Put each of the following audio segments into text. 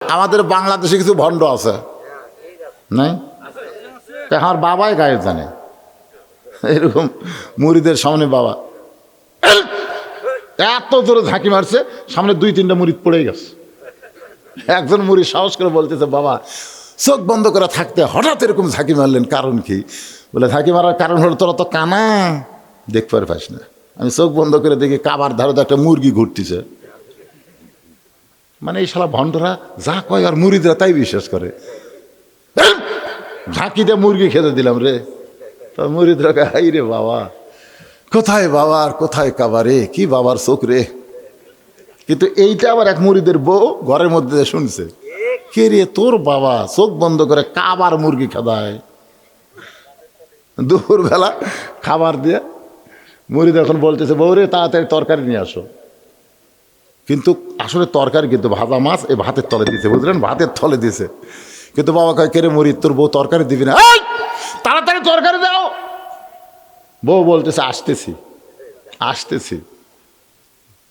আমাদের বাংলাদেশে কিছু ভণ্ড আছে নাই? আমার বাবাই গায়ে জানে এরকম মুড়িদের সামনে বাবা এত জোরে ঝাঁকি মারছে, সামনে 2-3টা মুড়িদ পড়ে গেছে। একজন মুড়ি সাহস করে বলতেছে, বাবা চোখ বন্ধ করে থাকতে হঠাৎ এরকম ঝাঁকি মারলেন, কারণ কি? বলে ঝাঁকি মারার কারণ হলো তোরা তো কানা, দেখতে পাস না। আমি চোখ বন্ধ করে দেখি কাবার ধারে একটা মুরগি ঘুরতেছে। মানে এই শালা ভণ্ডরা যা কয় আর মুড়িদরা তাই বিশ্বাস করে। ঝাঁকিতে মুরগি খেতে দিলাম রে, তো মুড়িদরা হাই রে বাবা, কোথায় বাবা আর কোথায় কাবা রে, কি বাবার চোখ রে। কিন্তু এইটা আবার এক মুড়িদের বউ ঘরের মধ্যে শুনছে, কে রে তোর বাবা চোখ বন্ধ করে কাবার মুরগি খাদায়। দুপুরবেলা খাবার দিয়ে মুড়িদ এখন বলতেছে, বউ রে তাড়াতাড়ি তরকারি নিয়ে আসো। কিন্তু আসলে তরকারি কিন্তু ভাজা মাছ এই ভাতের তলে দিছে, বুঝলেন, ভাতের তলে দিছে। কিন্তু বাবা কয়, কে রে মুড়িদ তোর বউ তরকারি দিবি না, তাড়াতাড়ি তরকারি দাও। বউ বলতেছে, আসতেছি আসতেছি।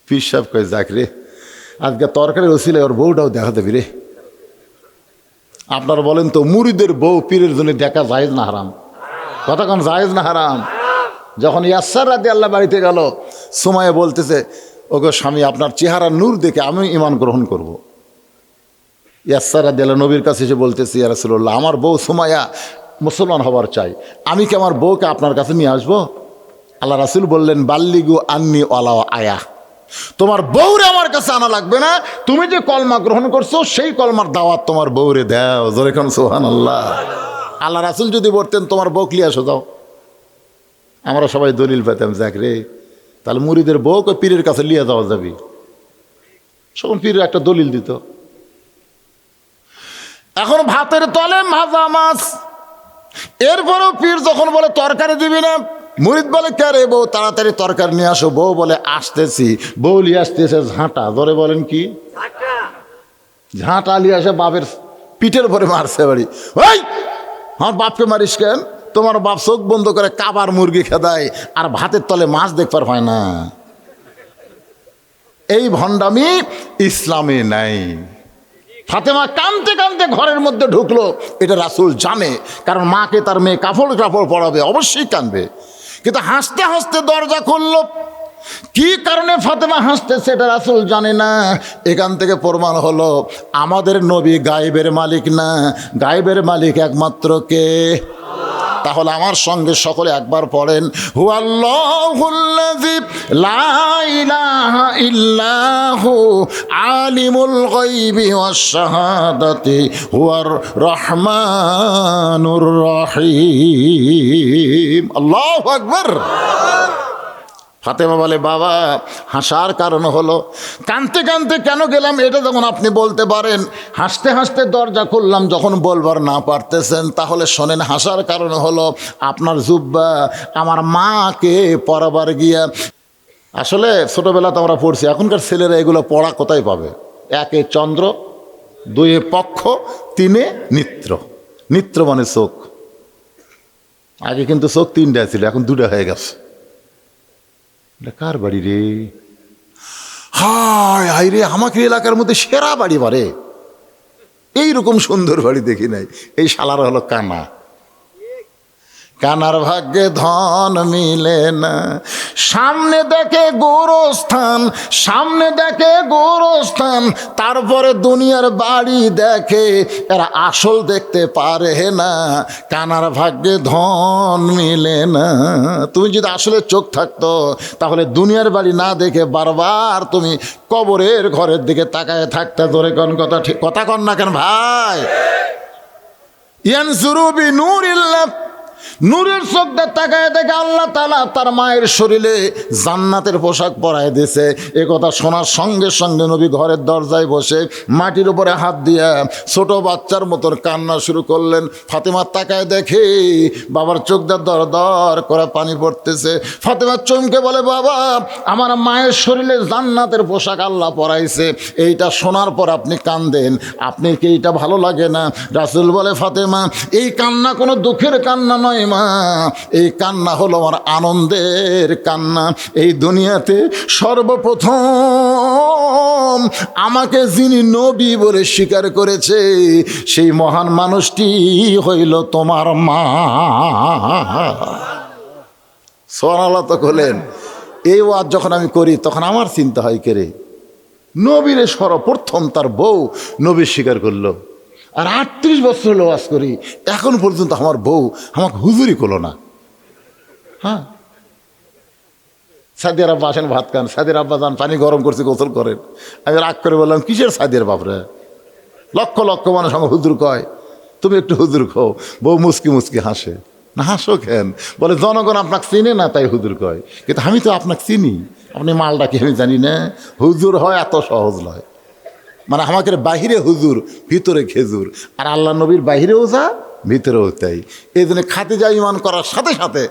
পীর সাহেব কয়, যাক রে আজকে তরকারির ওসিলায় ওর বউটাও দেখা দেবি রে। আপনারা বলেন তো, মুড়িদের বউ পীরের জন্য দেখা জায়েজ না হারাম? কথা কোন জায়েজ না হারাম? যখন ইয়াসার রাদিয়াল্লাহু বাড়িতে গেল, সুমাইয়া বলতেছে, ওগো স্বামী আপনার চেহারা নূর দেখে আমি ঈমান গ্রহণ করব। ইয়াসার রাদিয়াল্লাহু নবীর কাছে এসে বলতেছে, ইয়া রাসূলুল্লাহ আমার বউ সুমাইয়া মুসলমান হবার চাই, আমি কি আমার বউকে আপনার কাছে নিয়ে আসবো? আল্লাহ রাসূল বললেন, বাল্লিগু আন্নি ওয়ালা আয়া, তোমার বউরে আমার কাছে আনা লাগবে না, তুমি যে কলমা গ্রহণ করছো সেই কলমার দাওয়াত তোমার বউরে দাও। জোরে কোন সুবহানাল্লাহ। আল্লাহ রাসূল যদি বলতেন তোমার বউ লিয়ে আসো যাও, আমরা সবাই দলিল পেতাম, যাক রে তাহলে মুড়িদের বউকে পীরের কাছে লিয়ে যাওয়া যাবে। তখন পীরের একটা দলিল দিত। এখন ভাতের তলে ভাজা মাছ, এরপরেও পীর যখন বলে তরকারি দিবি না, মুরিদ বলে, কে রে বউ তাড়াতাড়ি তরকারি নিয়ে আসো। বউ বলে, আসতেছি। বউ লিয়ে আসতেছে ঝাঁটা, ধরে বলেন কি ঝাঁটা লিয়ে আসে বাপের পিঠের ভরে মারছে বাড়ি। ওই আমার বাপকে মারিস কেন? তোমার বাপ চোখ বন্ধ করে কাবার মুরগি খেদায় আর ভাতের তলে মাছ দেখবার হয় না। এই ভণ্ডামি ইসলামে নাই। ফাতেমা কাঁদতে কাঁদতে ঘরের মধ্যে ঢুকলো, এটা রাসূল জানে, কারণ মাকে তার মেয়ে কাপড় পরাবে, অবশ্যই কাঁদবে। কিন্তু হাসতে হাসতে দরজা খুললো। কি কারণে ফাতেমা হাসতেছে এটা রাসূল জানে না। এখান থেকে প্রমাণ হলো আমাদের নবী গায়েবের মালিক না, গায়েবের মালিক একমাত্র কে? তাহলে আমার সঙ্গে সকলে একবার পড়েন, হুয়াল্লাহুল্লাযী লা ইলাহা ইল্লাহু আলিমুল গায়বি ওয়াশ শাহাদাতি হুয়ার রহমানুর রহিম। আল্লাহু আকবার। ফাতেমা বলে, বাবা হাসার কারণ হলো, কাঁদতে কাঁদতে কেন গেলাম এটা যখন আপনি বলতে পারেন, হাসতে হাসতে দরজা খুললাম যখন বলবার না পারতেছেন, তাহলে শোনেন হাসার কারণ হলো আপনার জুব্বা আমার মাকে পরাবার গিয়া। আসলে ছোটোবেলাতে আমরা পড়ছি, এখনকার ছেলেরা এগুলো পড়া কোথায় পাবে? 1 চন্দ্র, 2 পক্ষ, 3 নিত্র। নিত্র মানে চোখ। আগে কিন্তু চোখ 3টা ছিল, এখন 2টা হয়ে গেছে। কার বাড়ি রে? হায় হায় রে, আমাকে এলাকার মধ্যে সেরা বাড়ি বারে, এইরকম সুন্দর বাড়ি দেখি নাই। এই শালার হলো কানা। কানার ভাগ্যে ধন মিলে না, সামনে দেখে গোরস্থান, সামনে দেখে গোরস্থান, তারপরে দুনিয়ার বাড়ি দেখে, এরা আসল দেখতে পারে না। কানার ভাগ্যে ধন মিলে না। তুমি যদি আসলে চোখ থাকতো তাহলে দুনিয়ার বাড়ি না দেখে বারবার তুমি কবরের ঘরের দিকে তাকায় থাকতে। ধরে কোন কথা, ঠিক কথা কন না কেন ভাই? ইয়ানজুরু বিনূরিল্লাহ, নূরের চোখটা তাকায় দেখে আল্লাহ তাআলা তার মায়ের শরীরে জান্নাতের পোশাক পরায় দিয়েছে। এ কথা শোনার সঙ্গে সঙ্গে নবী ঘরের দরজায় বসে মাটির উপরে হাত দিয়া ছোট বাচ্চার মতন কান্না শুরু করলেন। ফাতেমা তাকায় দেখে বাবার চোখটা দর দর করে পানি পড়তেছে। ফাতেমা চমকে বলে, বাবা আমার মায়ের শরীরে জান্নাতের পোশাক আল্লাহ পরাইছে, এইটা শোনার পর আপনি কান্দেন, আপনি কি এইটা ভালো লাগে না? রাসূল বলে, ফাতেমা এই কান্না কোনো দুঃখের কান্না নয় মা, এই কান্না হলো আমার আনন্দের কান্না। এই দুনিয়াতে সর্বপ্রথম আমাকে যিনি নবী বলে স্বীকার করেছে সেই মহান মানুষটি হইল তোমার মা। সুবহানাল্লাহ তো বলেন। এই ওয়াজ যখন আমি করি তখন আমার চিন্তা হয়, কে রে, নবীরে সর্বপ্রথম তার বউ নবী স্বীকার করলো, আর 38 বছর হলো ওয়াজ করি, এখন পর্যন্ত আমার বউ আমাকে হুজুরি করলো না। হ্যাঁ, সাদিয়ার আব্বা আসেন ভাত খান, সাদিয়ার আব্বা যান পানি গরম করছে গোসল করেন। আমি রাগ করে বললাম, কিসের সাদিয়ার বাপরে, লক্ষ লক্ষ মানুষ আমাকে হুজুর কয়, তুমি একটু হুজুর খাও। বউ মুসকি মুসকি হাসে। না হাসো কেন? বলে জনগণ আপনাকে চিনে না তাই হুজুর কয়, কিন্তু আমি তো আপনাকে চিনি, আপনি মালটা কি আমি জানি না? হুজুর হয় এত সহজ নয়। মানে আমাকে বাহিরে হুজুর, ভিতরে খেজুর। আর আল্লাহ নবীর বাহিরেও যা, ভিতরেও তাই। এই জন্য খাদিজা ঈমান করার সাথে সাথে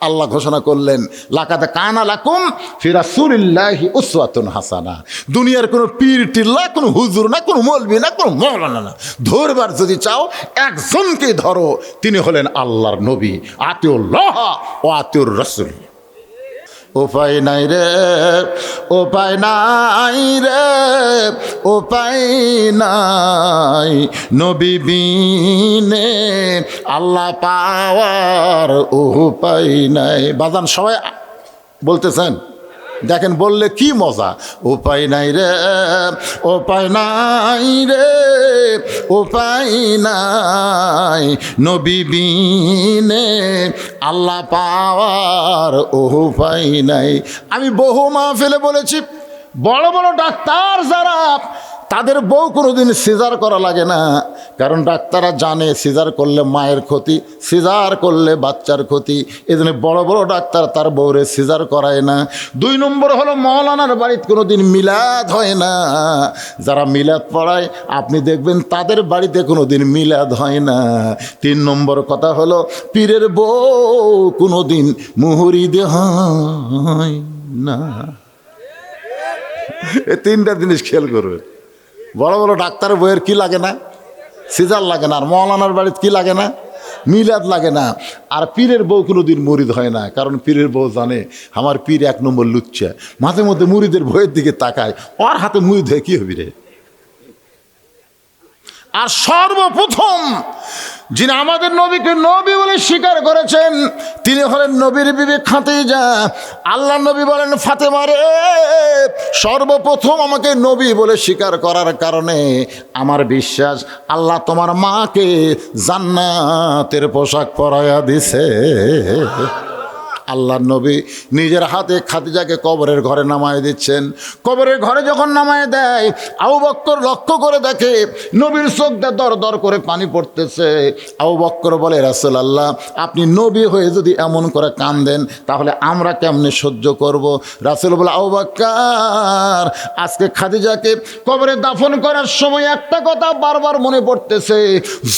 আল্লাহ ঘোষণা করলেন, লাকাদ কানা লাকুম ফি রাসূলিল্লাহি উসওয়াতুন হাসানা। দুনিয়ার কোনো পীর টিল্লা, কোনো হুজুর না, কোনো মৌলবি না, কোনো মৌলানা না, ধরবার যদি চাও একজনকে ধরো, তিনি হলেন আল্লাহর নবী। আতিউল্লাহ ও আতিউর রাসূল। উপায় নাই রে, উপায় নাই রে, উপায় নাই নবী বিনে আল্লাহ পাওয়ার উপায় নাই। বাজান সবাই বলতেছেন, দেখেন বললে কি মজা। উপায় নাই রে, উপায় নাই রে, উপায় নাই নবী বিনে আল্লাহ পাওয়ার উপায় নাই। আমি বহু মাহফিলে বলেছি, বড় বড় ডাক্তার যারা, তাদের বউ কোনোদিন সিজার করা লাগে না, কারণ ডাক্তাররা জানে সিজার করলে মায়ের ক্ষতি, সিজার করলে বাচ্চার ক্ষতি। এই জন্য বড় বড় ডাক্তার তার বউরে সিজার করায় না। 2 নম্বর হলো মৌলানার বাড়িতে কোনোদিন মিলাদ হয় না। যারা মিলাদ পড়ায় আপনি দেখবেন তাদের বাড়িতে কোনোদিন মিলাদ হয় না। 3 নম্বর কথা হলো পীরের বউ কোনোদিন মুহুরিদ হয় না। এই 3টা জিনিস খেয়াল করবেন। বড় বড় ডাক্তারের বইয়ের কি লাগে না? সিজার লাগে না। আর মৌলানার বাড়িতে কি লাগে না? মিলাদ লাগে না। আর পীরের বউ কোনোদিন মুরিদ হয় না, কারণ পীরের বউ জানে আমার পীর 1 নম্বর লুচ্চা। মাঝে মধ্যে মুরিদের বইয়ের দিকে তাকায়, ওর হাতে মুরিদ হয়ে কি হবি রে। আর সর্বপ্রথম যিনি আমাদের নবীকে নবী বলে স্বীকার করেছেন তিনি হলেন নবীর বিবি খাদিজা। আল্লাহ নবী বলেন, ফাতেমা রে, সর্বপ্রথম আমাকে নবী বলে স্বীকার করার কারণে আমার বিশ্বাস আল্লাহ তোমার মাকে জান্নাতের পোশাক পরাইয়া দিছে। আল্লাহর নবী নিজের হাতে খাদিজাকে কবরের ঘরে নামায় দিচ্ছেন। কবরের ঘরে যখন নামায় দেয়, আবু বকর লক্ষ্য করে দেখে নবীর চোখ দিয়ে দর দর করে পানি পড়তেছে। আবু বকর বলে, রাসূলুল্লাহ, আপনি নবী হয়ে যদি এমন করে কাঁদেন তাহলে আমরা কেমনে সহ্য করব? রাসূল বলে, আবু বকর, আজকে খাদিজাকে কবরে দাফন করার সময় একটা কথা বারবার মনে পড়তেছে,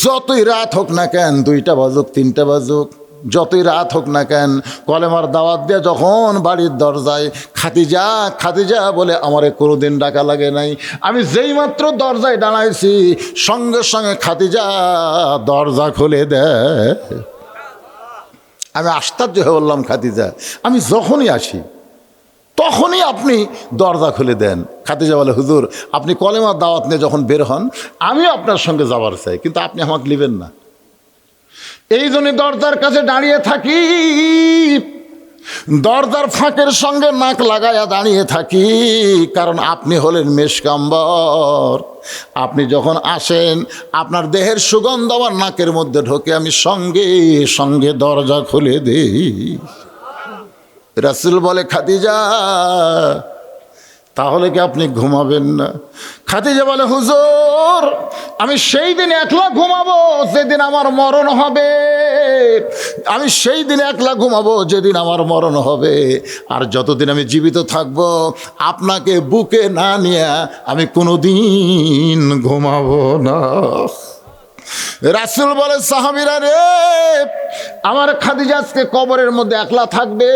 যতই রাত হোক না কেন, 2টা বাজুক 3টা বাজুক, যতই রাত হোক না কেন, কলেমার দাওয়াত দিয়ে যখন বাড়ির দরজায় খাদিজা খাদিজা বলে আমারে কোনোদিন ডাকা লাগে নাই। আমি যেই মাত্র দরজায় দাঁড়াইছি সঙ্গে সঙ্গে খাদিজা দরজা খুলে দেয়। আমি আশ্চর্য হয়ে বললাম, খাদিজা, আমি যখনই আসি তখনই আপনি দরজা খুলে দেন। খাদিজা বলে, হুজুর, আপনি কলেমার দাওয়াত নিয়ে যখন বের হন আমিও আপনার সঙ্গে যাবার চাই, কিন্তু আপনি আমাকে নেবেন না। এই জন্য দরজার কাছে দাঁড়িয়ে থাকি, দরজার ফাঁকের সঙ্গে নাক লাগাইয়া দাঁড়িয়ে থাকি, কারণ আপনি হলেন মেশকাম্বর। আপনি যখন আসেন আপনার দেহের সুগন্ধ আমার নাকের মধ্যে ঢোকে, আমি সঙ্গে সঙ্গে দরজা খুলে দিই। রাসূল বলে, খাদিজা, তাহলে কি আপনি ঘুমাবেন না? খাদিজা বলে, হুজুর, আমি সেই দিন একলা ঘুমাবো যেদিন আমার মরণ হবে। আমি সেই দিন একলা ঘুমাবো যেদিন আমার মরণ হবে। আর যতদিন আমি জীবিত থাকবো আপনাকে বুকে না নিয়ে আমি কোনোদিন ঘুমাবো না। রাসূল বলে, সাহাবীরা রে, আমার খাদিজা আজকে কবরের মধ্যে একলা থাকবে।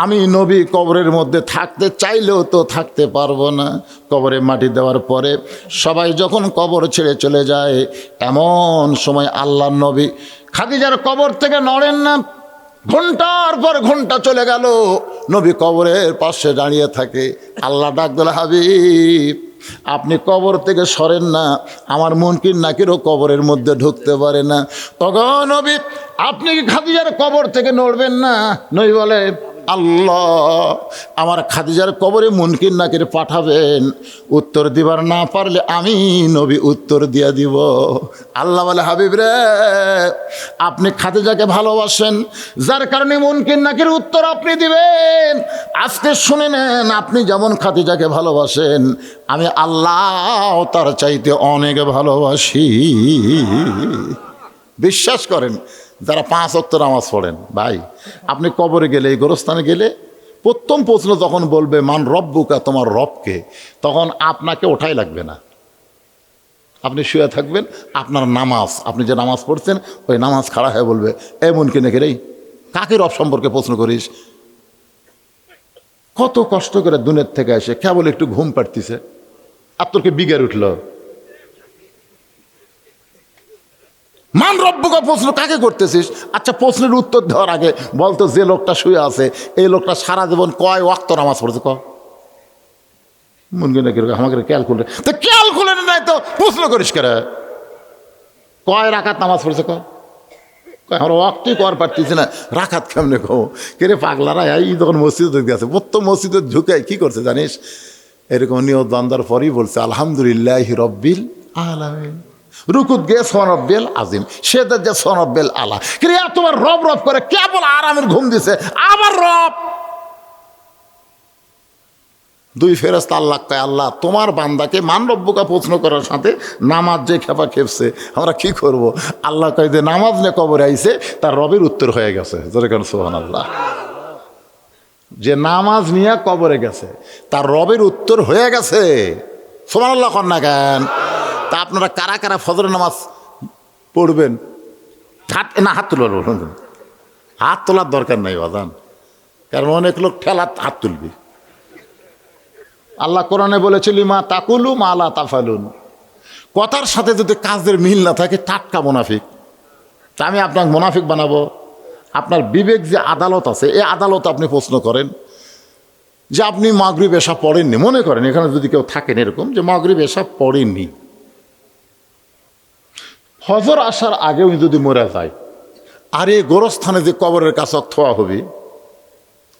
আমি নবী কবরের মধ্যে থাকতে চাইলেও তো থাকতে পারবো না। কবরে মাটি দেওয়ার পরে সবাই যখন কবর ছেড়ে চলে যায়, এমন সময় আল্লাহর নবী খাদিজার কবর থেকে নড়েন না। ঘন্টার পর ঘন্টা চলে গেল, নবী কবরের পাশে দাঁড়িয়ে থাকে। আল্লাহ ডাক দিল, হাবিব আপনি কবর থেকে সরেন না, আমার মুনকির নাকিরও কবরের মধ্যে ঢুকতে পারে না। তখন নবী, আপনি কি খাদিজার কবর থেকে নড়বেন না? নবী বলে, আল্লাহ আমার খাদিজার কবরে মুনকির নাকির পাঠাবেন, উত্তর দিবার না পারলে আমি নবী উত্তর দিয়া দিব। আল্লাহ বলে, হাবিব রে আপনি খাদিজাকে ভালোবাসেন, যার কারণে মুনকির নাকির উত্তর আপনি দিবেন। আজকে শুনে নেন, আপনি যেমন খাদিজাকে ভালোবাসেন, আমি আল্লাহ তার চাইতে অনেক ভালোবাসি। বিশ্বাস করেন যারা 5 ওয়াক্ত নামাজ পড়েন, ভাই আপনি কবরে গেলে, এই গোরস্থানে গেলে প্রথম প্রশ্ন যখন বলবে মান রব্বুকা, তোমার রবকে, তখন আপনাকে ওঠাই লাগবে না। আপনি শুয়ে থাকবেন, আপনার নামাজ, আপনি যে নামাজ পড়ছেন ওই নামাজ খাড়া হয়ে বলবে, এমন কিনে রে কাকে রব সম্পর্কে প্রশ্ন করিস? কত কষ্ট করে দুনিয়ার থেকে এসে কেবল একটু ঘুম পাড়তিছে, আর তোরকে বিগের উঠল। মান রব্বুকা প্রশ্ন কাকে করতেছিস? আচ্ছা প্রশ্নের উত্তর দেওয়ার আগে বলতো, যে লোকটা শুয়ে আছে এই লোকটা সারা জীবন কয় ওয়াক্ত নামাজ পড়েছে? মন কিনা কিরকম আমাকে ক্যালকুলেট, তো ক্যালকুলেট নাই তো প্রশ্ন করিস কেরা? কয় রাকাত নামাজ পড়েছে? আমার ওয়াক্তই কর পারতেছি না, রাখাত কেমনে কো কে পাগলারা। এই যখন মসজিদে গেছে, প্রথম মসজিদে ঢুকে কি করছে জানিস? এরকম নিয়ত বান্দার পরই বলছে আলহামদুলিল্লাহ রব্বিল আলামিন, রুকুত গে সনব্বেল আজিম, সেদের যে সনব্বেল আলা। ক্রিয়া তোমার রব রব করে কেবল আরামের ঘুম দিছে, আবার রব। 2 ফেরেশতা আল্লাহ কয়, আল্লাহ তোমার বান্দাকে মান রব্বুকা প্রশ্ন করার সাথে নামাজ যে খেপা খেপছে, আমরা কি করব? আল্লাহ কয় যে নামাজ নিয়ে কবরে আইছে, তার রবের উত্তর হয়ে গেছে। জোরে কেন সুবহানাল্লাহ। যে নামাজ নিয়ে কবরে গেছে তার রবের উত্তর হয়ে গেছে। সুবহানাল্লাহ কন না কেন? তা আপনারা কারা কারা ফজরের নামাজ পড়বেন? হাত তুলব, হাত তোলার দরকার নাই বাজান, কারণ অনেক লোক ঠেলা হাত তুলবি। আল্লাহ কোরআনে বলেছে, লিমা তাকুলু মা লা তাফালুন, কথার সাথে যদি কাজের মিল না থাকে টাটকা মুনাফিক। তা আমি আপনাকে মুনাফিক বানাবো? আপনার বিবেক যে আদালত আছে, এই আদালত আপনি প্রশ্ন করেন যে আপনি মাগরিব এশা পড়েননি। মনে করেন এখানে যদি কেউ থাকেন এরকম যে মাগরিব এশা পড়েননি, ফজর আসার আগেও যদি মরে যায়, আর এই গোরস্থানে যে কবরের কাছে থোয়া হবে,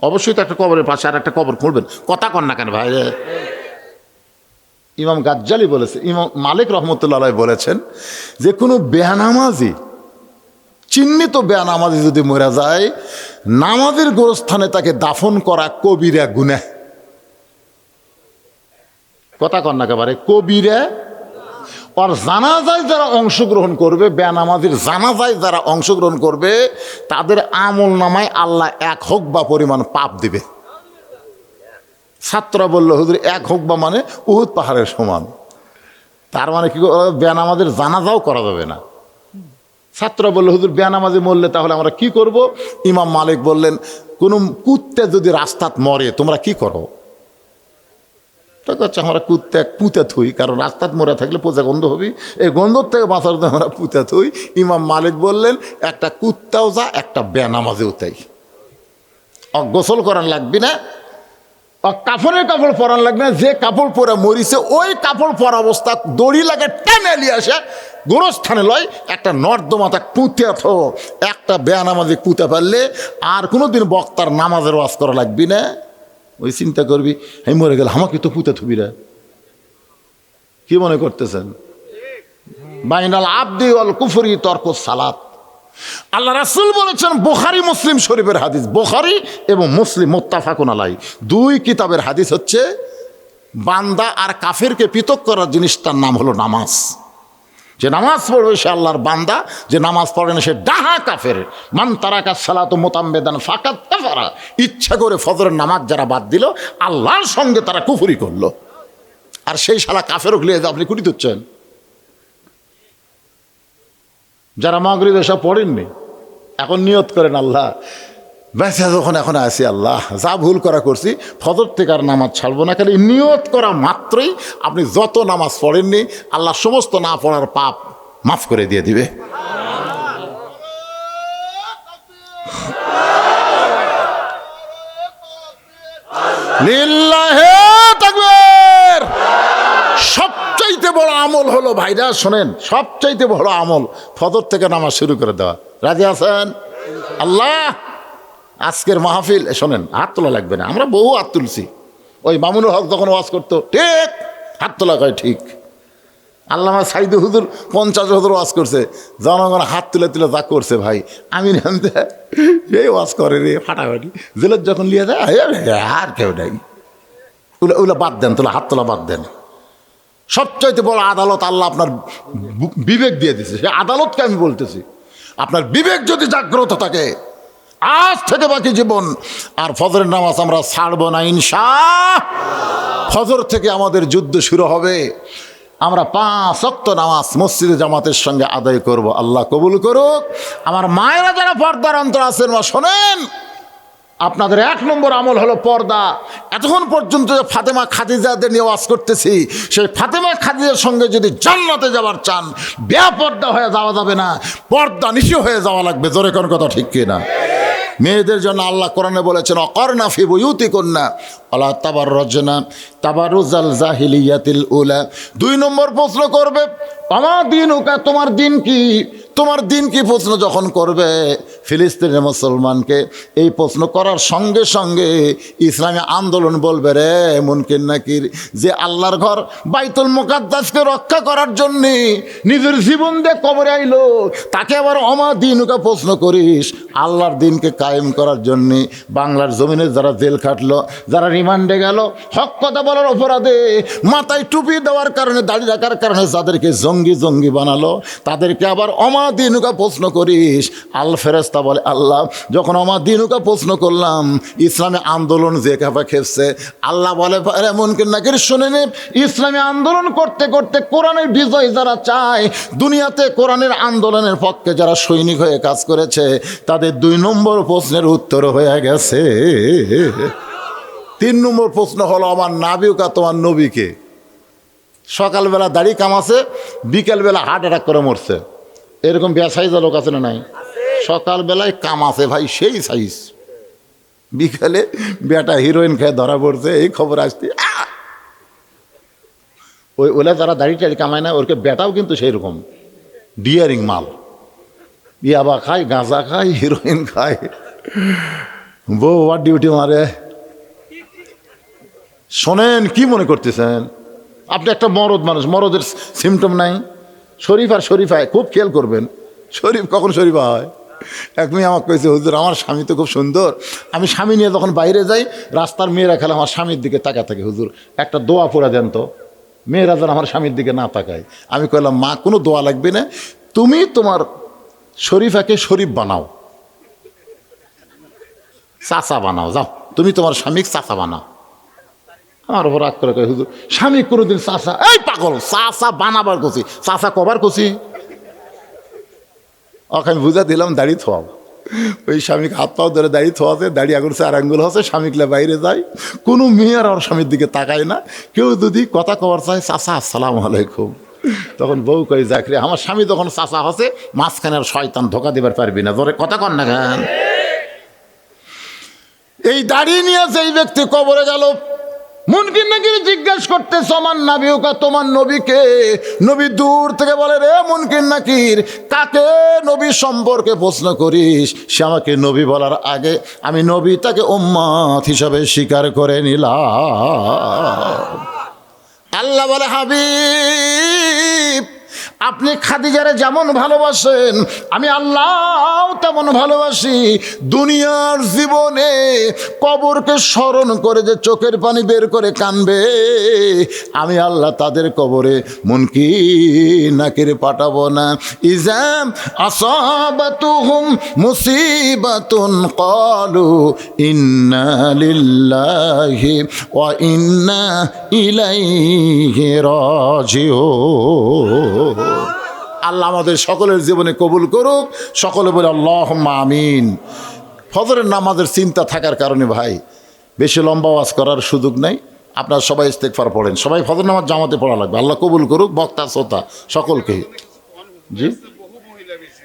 অবশ্যই তো একটা কবরের পাশে আর একটা কবর খুঁড়বেন। কথা কন না কেন ভাই? ইমাম গাজ্জালি বলেছে, ইমাম মালিক রহমতুল্লাহ বলেছেন যে কোনো বেনামাজি, চিহ্নিত বেনামাজি যদি মরে যায়, নামাজের গোরস্থানে তাকে দাফন করা কবিরা গুনাহ। কথা কন না একেবারে কবিরা। আর জানাজায় যারা অংশগ্রহণ করবে, বেনামাজির জানাজায় যারা অংশগ্রহণ করবে, তাদের আমল নামায় আল্লাহ 1 হুকবা পরিমাণ পাপ দিবে। ছাত্ররা বলল, হুজুর 1 হুকবা মানে উহুদ পাহাড়ের সমান। তার মানে কি বেনামাজির জানাজাও করা যাবে না। ছাত্ররা বলল, হুজুর বেনামাজি মরলে তাহলে আমরা কি করব? ইমাম মালিক বললেন, কোনো কুত্তে যদি রাস্তাত মরে তোমরা কি করো? আমরা কুত্তে পুঁতে থুই, কারণ রাস্তাত মরে থাকলে পোজা গন্ধ হবে, এই গন্ধর থেকে বাঁচার জন্য আমরা পুঁতে থুই। ইমাম মালিক বললেন, একটা কুত্তাও যা, একটা বেনামাজিও তাই। গোসল করার লাগবি না, কাপড়ের কাপড় পরান লাগবে না। যে কাপড় পরে মরিছে ওই কাপড় পরা অবস্থা দড়ি লাগে টেনে নিয়ে আসে গোরস্থানে লয়, একটা নর্দমাতা পুঁতে থো। একটা বেনামাজি পুঁতে পারলে আর কোনোদিন বক্তার নামাজের ওয়াজ করা লাগবি না। ওই চিন্তা করবি, আমি মরে গেলে আমাকে তো পুঁতে থুবি রে। কি মনে করতেছেন? বাইনাল আবদি ওয়াল কুফরি তরকুস সালাত। আল্লাহ রাসূল বলেছেন, বুখারী মুসলিম শরীফের হাদিস, বুখারী এবং মুসলিম মুত্তাফাকুন আলাইহি, 2 কিতাবের হাদিস হচ্ছে, বান্দা আর কাফেরকে পৃথক করার জিনিসটার নাম হলো নামাজ। যে নামাজ পড়বে সে আল্লাহর বান্দা, যে নামাজ পড়ে না সে ডাহা কাফের। মান তারাকা সালাতু মুতাম্মিদান ফাকাদ কাফারা। ইচ্ছা করে ফজরের নামাজ যারা বাদ দিল, আল্লাহর সঙ্গে তারা কুফরি করলো। আর সেই শালা কাফেরও লিয়ে আপনি কুটি তুচ্ছেন। যারা মাগরিব এসা পড়েননি, এখন নিয়ত করেন, আল্লাহ বেঁচে যখন এখন আসি, আল্লাহ যা ভুল করা করছি ফজর থেকে আর নামাজ ছাড়বো না। খালি নিয়ত করা মাত্রই আপনি যত নামাজ পড়েননি, আল্লাহ সমস্ত না পড়ার পাপ মাফ করে দিয়ে দিবে। লিল্লাহে তাকবীর। সবচাইতে বড় আমল হলো ভাইরা শোনেন, সবচাইতে বড় আমল ফজর থেকে নামাজ শুরু করে দেওয়া। রাজি আছেন? আল্লাহ আজকের মাহফিল শোনেন, হাত তোলা লাগবে না, আমরা বহু হাত তুলছি। ওই মামুনুল হক যখন ওয়াজ করতো ঠিক হাত তোলা কয় ঠিক। আল্লামা সাইদু হুজুর 50 হুজুর ওয়াজ করছে, জনগণ হাত তুলে তুলে যা করছে ভাই, আমি নামতে এই ওয়াজ করে রে ফাটাফাটি। জেলের যখন লিয়ে যায় আর কেউ নাই, ওগুলো বাদ দেন, তোলা হাত তোলা বাদ দেন। সবচাইতে বড় আদালত আল্লাহ আপনার বিবেক দিয়ে দিছে, সে আদালতকে আমি বলতেছি। আপনার বিবেক যদি জাগ্রত থাকে আজ থেকে বাকি জীবন আর ফজরের নামাজ আমরা ছাড়বো না ইনশাআল্লাহ। ফজর থেকে আমাদের যুদ্ধ শুরু হবে, আমরা 5 ওয়াক্ত নামাজ মসজিদে জামাতের সঙ্গে আদায় করব। আল্লাহ কবুল করুক। আমার মায়েরা যারা পর্দার অন্তর আছেন মা শোনেন, আপনাদের 1 নম্বর আমল হলো পর্দা। এতক্ষণ পর্যন্ত যে ফাতেমা খাদিজাদের নিয়ে ওয়াজ করতেছি, সেই ফাতেমা খাদিজার সঙ্গে যদি জান্নাতে যাবার চান, বেপর্দা হয়ে যাওয়া যাবে না, পর্দা নিশি হয়ে যাওয়া লাগবে। জোরে কোন কথা ঠিক কিনা? মেয়েদের জন্য আল্লাহ কোরআনে বলেছেন অকরনা ফি বুয়ুতিকুন্না ওয়ালা তাবাররাজনা তাবারুজাল জাহিলিয়াতিল উলা। 2 নম্বর প্রশ্ন করবে আমার দিনুকা, তোমার দিন কি, তোমার দিন কি প্রশ্ন যখন করবে ফিলিস্তিনের মুসলমানকে, এই প্রশ্ন করার সঙ্গে সঙ্গে ইসলামী আন্দোলন বলবে রে মুনকির নাকির, যে আল্লাহর ঘর বাইতুল মুকাদ্দাসকে রক্ষা করার জন্যে নিজের জীবন দিয়ে কবরে আইলো, তাকে আবার অমা দিনুকা প্রশ্ন করিস। আল্লাহর দিনকে কায়েম করার জন্যে বাংলার জমিনে যারা জেল খাটলো, যারা রিমান্ডে গেল, হক কথা বলার অপরাধে, মাথায় টুপি দেওয়ার কারণে, দাড়ি রাখার কারণে যাদেরকে জঙ্গি বানালো, তাদেরকে আবার অমাদিনুকা প্রশ্ন করিস। আল ফেরেস্তা বলে আল্লাহ যখন অমাদিনুকা প্রশ্ন করলাম, ইসলামী আন্দোলন যে কাপা খেপছে, আল্লাহ বলে মুনকির নাকির শুনে নে, ইসলামী আন্দোলন করতে করতে কোরআনের বিজয় যারা চায়, দুনিয়াতে কোরআনের আন্দোলনের পক্ষে যারা সৈনিক হয়ে কাজ করেছে, তাদের 2 নম্বর প্রশ্নের উত্তর হয়ে গেছে। 3 নম্বর প্রশ্ন হলো আমার নাবিউকা, তোমার নবীকে। সকালবেলা দাড়ি কামাছে, বিকেলবেলা হার্ট অ্যাটাক করে মরছে, এরকম বেসাইজা লোক আছে না নাই? সকালবেলায় কামাছে ভাই সেই সাইজ, বিকেলে বেটা হিরোইন খেয়ে ধরা পড়ছে, এই খবর আসতে ওলা যারা দাড়ি টাড়ি কামায় না, ওরকে বেটাও কিন্তু সেই রকম ডিয়ারিং মাল, ইয়াবা খায়, গাঁজা খায়, হিরোইন খায়, বউ আর ডিউটি মারে। শোনেন, কি মনে করতেছেন আপনি? একটা মরদ মানুষ, মরদের সিমটম নাই? শরীফ আর শরীফায় খুব খেয়াল করবেন, শরীফ কখন শরীফা হয়। এক মেয়ে আমাকে কইছে হুজুর আমার স্বামী তো খুব সুন্দর, আমি স্বামী নিয়ে যখন বাইরে যাই, রাস্তার মেয়েরা খেলে আমার স্বামীর দিকে তাকা থাকে, হুজুর একটা দোয়া পড়া দেন তো, মেয়েরা যেন আমার স্বামীর দিকে না তাকায়। আমি কইলাম মা কোনো দোয়া লাগবে না, তুমি তোমার শরীফাকে শরীফ বানাও, চাচা বানাও, যাও তুমি তোমার স্বামীকে চাচা বানাও। আমার ওপর রাগ করে কয় হুজুর স্বামী কোনোদিন চাচা, এই পাগল চাচা বানাবার কছি, চাচা কবার কছি। ওকে আমি বুঝা দিলাম দাড়ি থোয়াও, ওই স্বামীকে হাত পাও ধরে দাড়ি থোয়াতে, দাড়ি আঙুল 4 আঙ্গুল হচ্ছে, স্বামীগুলা বাইরে যায়, কোনো মেয়ে আর ওর স্বামীর দিকে তাকায় না। কেউ যদি কথা কবার চায় চাচা আসসালামু আলাইকুম, তখন বউ কই যাকরে আমার স্বামী যখন চাচা হচ্ছে, মাঝখানে আর শয়তান ধোকা দিবার পারবি না, ধরে কথা কন না কেন। এই দাড়ি নিয়ে যেই ব্যক্তি কবরে গেল, মুনকির নাকির জিজ্ঞাসা করতেছে আমার নাবিউকা, তোমার নবীকে। নবী দূর থেকে বলে রে মুনকির নাকির, কাকে নবী সম্পর্কে প্রশ্ন করিস? সে আমাকে নবী বলার আগে আমি নবী তাকে উম্মত হিসাবে স্বীকার করে নিলাম। আল্লাহ বলে হাবিব আপনি খাদিজারে যেমন ভালোবাসেন, আমি আল্লাহ তেমন ভালোবাসি। দুনিয়ার জীবনে কবরকে স্মরণ করে যে চোখের পানি বের করে কানবে, আমি আল্লাহ তাদের কবরে মুনকির নাকির পাঠাবো না। ইজাম আসাবাতুহুম মুসিবাতুন ক্বালু ইন্না লিল্লাহি ওয়া ইন্না ইলাইহি রাজিউন। আল্লাহ আমাদের সকলের জীবনে কবুল করুক, সকলে বলে আল্লাহুম্মা আমিন। ফজরের নামাজের চিন্তা থাকার কারণে ভাই বেশি লম্বা ওয়াজ করার সুযোগ নাই, আপনারা সবাই ইস্তেগফার পড়েন, সবাই ফজর নামাজ জামাতে পড়া লাগবে। আল্লাহ কবুল করুক বক্তা শ্রোতা সকলকে। জি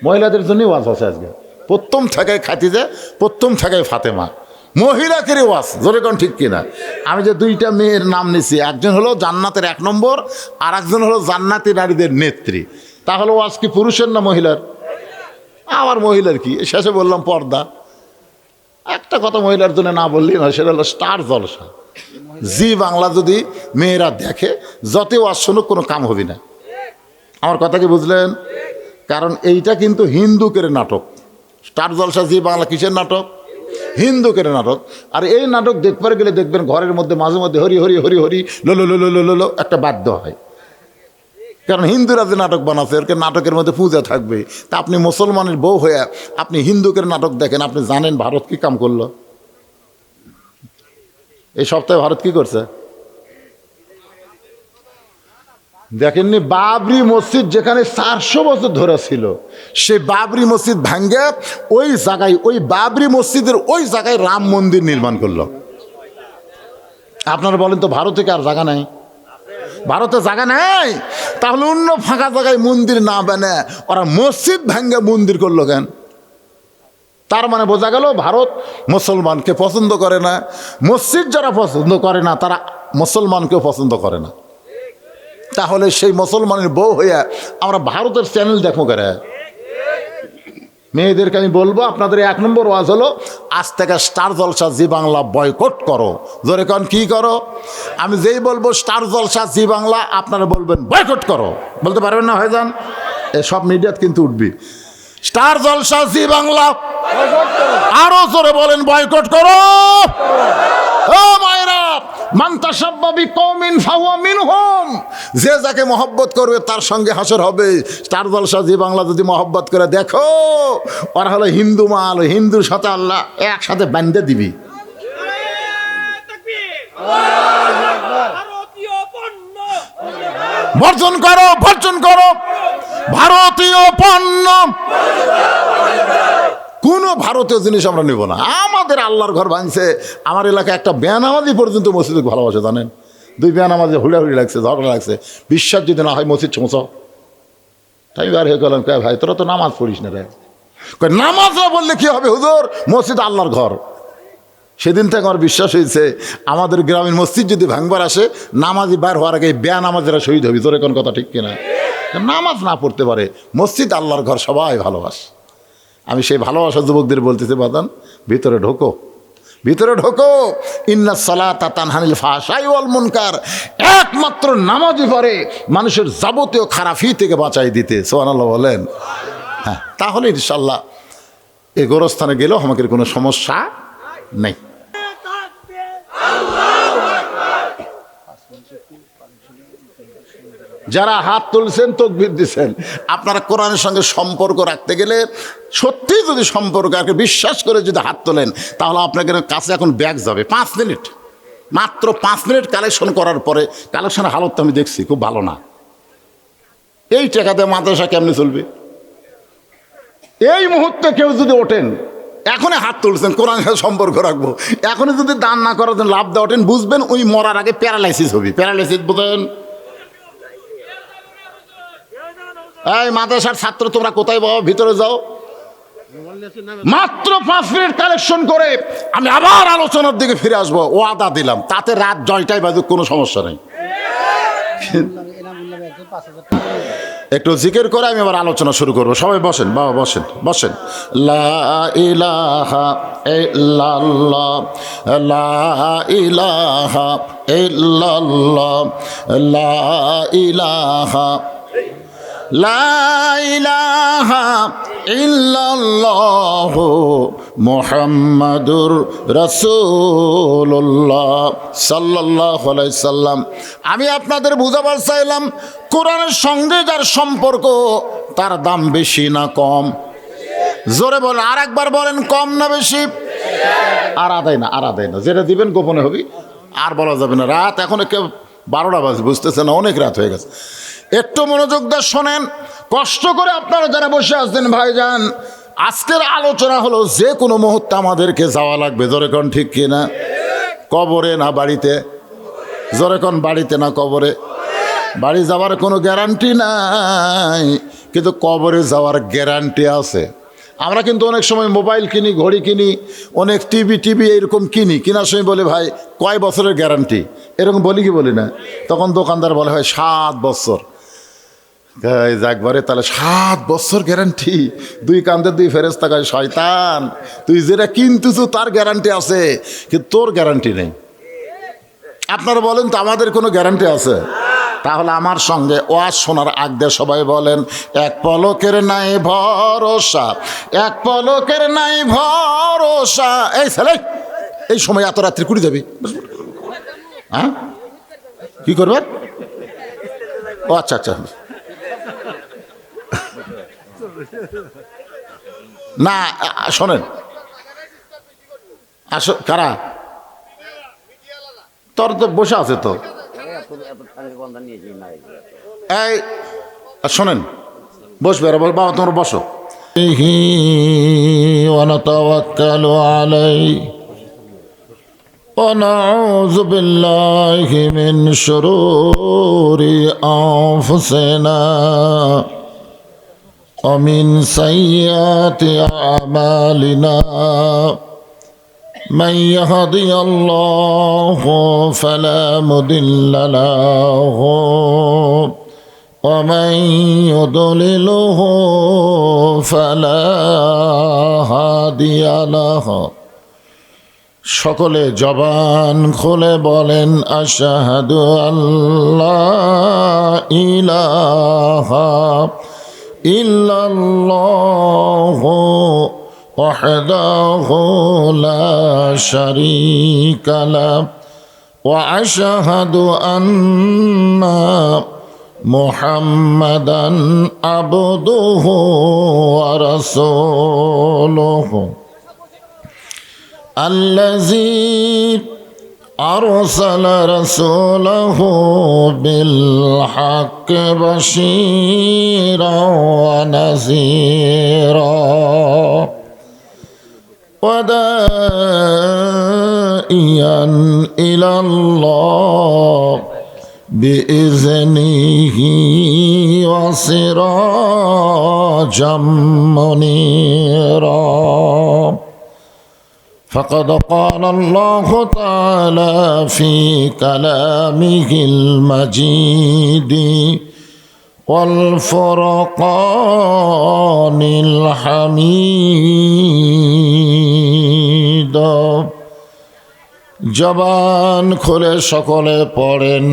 মহিলাদের জন্য ওয়াজ আছে আজকে, প্রথম থাকায় খাদিজা, প্রথম থাকায় ফাতেমা, মহিলাকে ওয়াজ, জোরে কোন ঠিক কিনা? আমি যে দুইটা মেয়ের নাম নিছি, একজন হলো জান্নাতের 1 নম্বর, আর একজন হলো জান্নাতি নারীদের নেত্রী। তাহলে ওয়াজ কি পুরুষের না মহিলার? আমার মহিলার কি, শেষে বললাম পর্দা। একটা কথা মহিলার জন্য না বললেই না, সেটা হলো স্টার জলসা। জি বাংলা যদি মেয়েরা দেখে, যতই ওয়াজ শুনুক, কোনো কাম হবে না। আমার কথা কি বুঝলেন? কারণ এইটা কিন্তু হিন্দুকের নাটক। স্টার জলসা জি বাংলা কিসের নাটক? হিন্দুকের নাটক। আর এই নাটক দেখবার গেলে দেখবেন ঘরের মধ্যে মাঝে মধ্যে হরি হরি হরি হরি লো লো লো লো লো লো একটা বাদ্য হয়। কারণ হিন্দুরা যে নাটক বানাচ্ছে, এর নাটকের মধ্যে পূজা থাকবে। তা আপনি মুসলমানের বউ হয়ে আপনি হিন্দুকের নাটক দেখেন, আপনি জানেন ভারত কি কাম করলো? এই সপ্তাহে ভারত কি করছে দেখেননি? বাবরি মসজিদ যেখানে 400 বছর ধরে ছিল, সেই বাবরি মসজিদ ভাঙ্গে ওই জায়গায়, ওই বাবরি মসজিদের ওই জায়গায় রাম মন্দির নির্মাণ করলো। আপনারা বলেন তো ভারতে কি আর জায়গা নাই? ভারতে জায়গা নাই, তাহলে অন্য ফাঁকা জায়গায় মন্দির না বানায় ওরা মসজিদ ভাঙ্গে মন্দির করলো কেন? তার মানে বোঝা গেল ভারত মুসলমানকে পছন্দ করে না। মসজিদ যারা পছন্দ করে না, তারা মুসলমানকেও পছন্দ করে না। তাহলে সেই মুসলমানের বউ হইয়া আমরা ভারতের চ্যানেল দেখো করে? মেয়েদেরকে আমি বলবো, আপনাদের 1 নম্বর ওয়াজ হলো, আজ থেকে স্টার জলসা জি বাংলা বয়কট করো। জোরে কন কি করো? আমি যেই বলবো স্টার জলসা জি বাংলা, আপনারা বলবেন বয়কট করো। বলতে পারবেন না? হয়ে যান, সব মিডিয়াত কিন্তু উঠবি। স্টার জলসা জি বাংলা আরো জোরে বলেন বয়কট করো। ও মায়েরা, মান তাশাব্বা বিকওমিন ফাহুয়া মিনহুম, যে যাকে মহব্বত করবে তার সঙ্গে হাসর হবে। স্টার জলসা জি বাংলা যদি মহব্বত করে দেখো, ওরা হলো হিন্দু মাল, হিন্দুর সাথে আল্লাহ একসাথে বান্ধে দিবি। বর্জন করো, বর্জন করো ভারতীয় পণ্য। কোনো ভারতীয় জিনিস আমরা নেব না। আমাদের আল্লাহর ঘর ভাঙছে। আমার এলাকায় একটা বেনামাজি পর্যন্ত মসজিদে ভালোবাসে, জানেন? 2 বেনামাজি হুড়াহুড়ি লাগছে, ঝগড়া লাগছে। বিশ্বাস যদি না হয় মসজিদ সমস্যা। তাই বার হয়ে গেলাম, কে ভাই তোরা তো নামাজ পড়িস না রে? নামাজ না বললে কি হবে হুজুর? মসজিদ আল্লাহর ঘর। সেদিন থেকে আমার বিশ্বাস হয়েছে, আমাদের গ্রামীণ মসজিদ যদি ভাঙবার আসে, নামাজি বার হওয়ার আগে বেনামাজিরা শহীদ হবে। তোর কোন কথা ঠিক কিনা? নামাজ না পড়তে পারে, মসজিদ আল্লাহর ঘর, সবাই ভালোবাসে। আমি সেই ভালোবাসা যুবকদের বলতেছি, বাদান ভিতরে ঢোকো, ভিতরে ঢোকো। ইন্নাস সালাতা তানহানিল ফাহশাই ওয়াল মুনকার, একমাত্র নামাজই পারে মানুষের যাবতীয় খারাপি থেকে বাঁচাই দিতে। সুবহানাল্লাহ বলেন। হ্যাঁ, তাহলে ইনশাল্লাহ এই গোরস্থানে গেলেও আমাদের কোনো সমস্যা নেই। যারা হাত তুলছেন, তাকবীর দিচ্ছেন, আপনারা কোরআনের সঙ্গে সম্পর্ক রাখতে গেলে, সত্যি যদি সম্পর্ক আর বিশ্বাস করে যদি হাত তোলেন, তাহলে আপনাদের কাছে এখন ব্যাগ যাবে 5 মিনিট, মাত্র 5 মিনিট কালেকশন করার পরে। কালেকশনের হালত তো আমি দেখছি খুব ভালো না। এই টাকাতে মাদ্রাসা কেমনি চলবে? এই মুহূর্তে কেউ যদি ওঠেন, এখনই হাত তুলছেন, কোরআনের সাথে সম্পর্ক রাখবো, এখনই যদি দান না করার জন্য লাভ দেওয়া ওঠেন, বুঝবেন ওই মরার আগে প্যারালাইসিস হবে। প্যারালাইসিস বোঝেন? এই মাদ্রাসার ছাত্র তোমরা কোথায় বাবা? ভিতরে যাও। মাত্র 5 মিনিট কালেকশন করে আমি আবার আলোচনার দিকে ফিরে আসবো, ওয়াদা দিলাম। তাতে রাত 9টায় বাজুক, কোনো সমস্যা নেই। একটু জিকির করে আমি আবার আলোচনা শুরু করবো। সবাই বসেন বাবা, বসেন বসেন। লা ইলাহা ইল্লাল্লাহ, লা ইলাহা ইল্লাল্লাহ, লা ইলাহা, লা ইলাহা ইল্লাল্লাহু মুহাম্মাদুর রাসূলুল্লাহ সাল্লাল্লাহু আলাইহি সাল্লাম। আমি আপনাদের বুঝাবার চাইলাম, কোরআনের সঙ্গে যার সম্পর্ক, তার দাম বেশি না কম? জোরে বলেন, আর একবার বলেন, কম না বেশি? আর আদায় না, আর আদায় না। যেটা দিবেন গোপনে হবি, আর বলা যাবে না। রাত এখন 12টা বাজে, বুঝতেছে না, অনেক রাত হয়ে গেছে। একটু মনোযোগ দিয়ে শোনেন, কষ্ট করে আপনারা যারা বসে আছেন ভাইজান, আজকের আলোচনা হলো যে কোনো মুহূর্তে আমাদেরকে যাওয়া লাগবে। জোরে কোন ঠিক কিনা? কবরে না বাড়িতে? জোরে কোন বাড়িতে না কবরে? বাড়ি যাওয়ার কোনো গ্যারান্টি নাই, কিন্তু কবরে যাওয়ার গ্যারান্টি আছে। আমরা কিন্তু অনেক সময় মোবাইল কিনি, ঘড়ি কিনি, অনেক টিভি এরকম কিনি, কেনার সময় বলে ভাই কয় বছরের গ্যারান্টি, এরকম বলি কি বলি না? তখন দোকানদার বলে হয় 7 বছর। একবারে তাহলে 7 বছর গ্যারান্টি? দুই কান্দে দুই ফেরেশতা কয় শয়তান, তুই যেটা কিনতেছ তার গ্যারান্টি আছে, কিন্তু তোর গ্যারান্টি নেই। আপনারা বলেন তো আমাদের কোনো গ্যারান্টি আছে? তাহলে আমার সঙ্গে ওয়াজ শোনার আগ দিয়ে সবাই বলেন, এক পলকের নাই ভরসা, এক পলকের নাই ভরসা। এই ছেলে, এই সময় এত রাত্রি কুড়ি যাবি? হ্যাঁ, কি করবেন? ও আচ্ছা আচ্ছা, না শোনেন, আসো কারা তোর তো বসে আছে তো, এই শোনেন, বসবে বাবা, তোমরা বসো। ونتوكل عليه ونعوذ بالله من شرور أنفسنا ومن سيئات أعمالنا من يهدي الله فلا مضل له ومن يضلله فلا هادي له। সকলে জবান খুলে বলেন আশহাদু আল্লা ইলাহা ইল্লাল্লাহু ওয়াহদাহু লা শারীকা লাহু ওয়া আশহাদু আন্না মুহাম্মাদান আবদুহু ওয়া রাসূলুহু الذي أرسل رسوله بالحق بشيرا ونذيرا وداعيا إلى الله بإذنه وسراجا منيرا। فقد قال الله تعالى في كلامه المجيد والفرقان الحميد। জবান খুলে সকলে পড়েন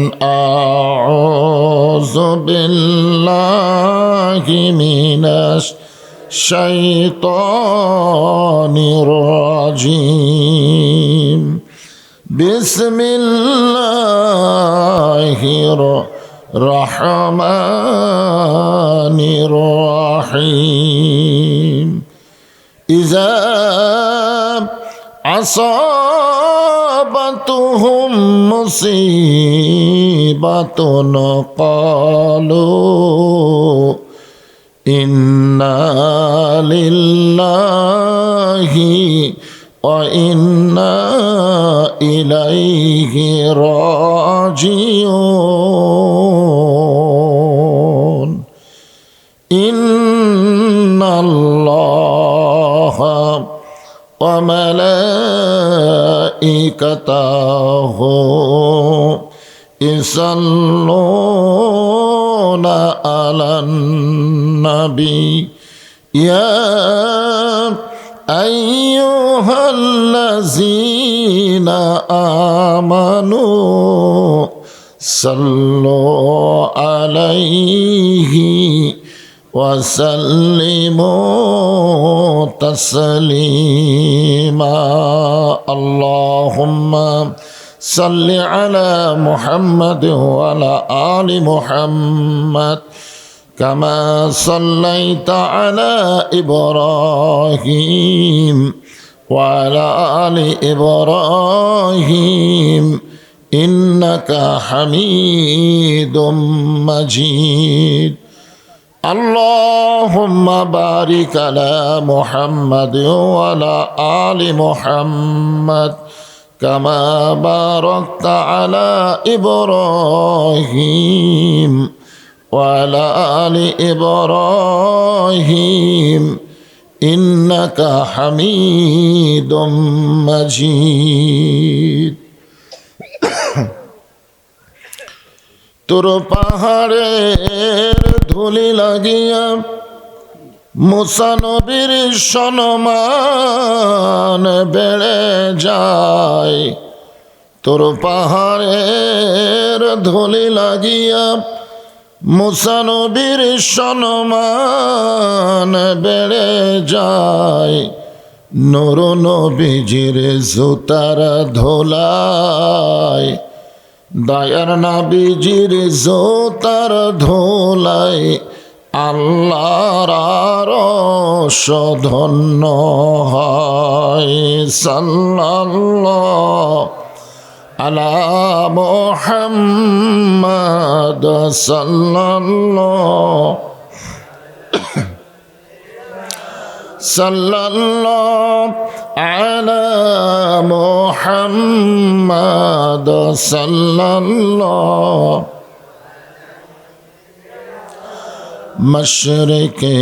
আউযু বিল্লাহি মিনাশ শাইতানির রাজিম। বিসমিল্লাহির রহমানির রহিম। ইযা আসাবাতুহুম মুসিবাতুন ক্বালু ইন্না লিল্লাহি ওয়া ইন্না ইলাইহি রাজিউন। ইন্নাল্লাহা ওয়া মালাইকাতাহু ইসাল্লুনা আলান নবী ইয়া আইয়ুহাল্লাযীনা আমানু সাল্লু আলাইহি ওয়া সাল্লিমু তাসলিমা। আল্লাহুম্মা সাল্লি আলা মুহাম্মাদ ওয়া আলা আলি মুহাম্মাদ কামা সাল্লাইতা আলা ইব্রাহিম ওয়া আলা আলি ইব্রাহিম ইন্নাকা হামিদুম মাজিদ। আল্লাহুম্মা বারিক আলা মুহাম্মাদ ওয়া আলা আলি মুহাম্মাদ কামা বারাকতা আলা ইব্রাহিম ওয়া আলা আলি ইব্রাহিম ইন্নাকা হামিদুম মাজিদ। তোর পাহাড়ের ধুলি লাগিয়া মুসা নবীর সম্মান বেড়ে যায়। তোর পাহাড়ের ধুলি লাগিয়া মুসা নবীর সম্মান বেড়ে যায়। নূর নবীজির জুতার ধোলায়, দয়ার নবীজির জুতার ধোলায় আল্লাহর আরশ ধন্য হয়। সাল্লাল্লাহু আলা মুহাম্মাদ সাল্লাল্লাহু আলা মুহাম্মাদ সাল্লাল্লাহু মশরিকে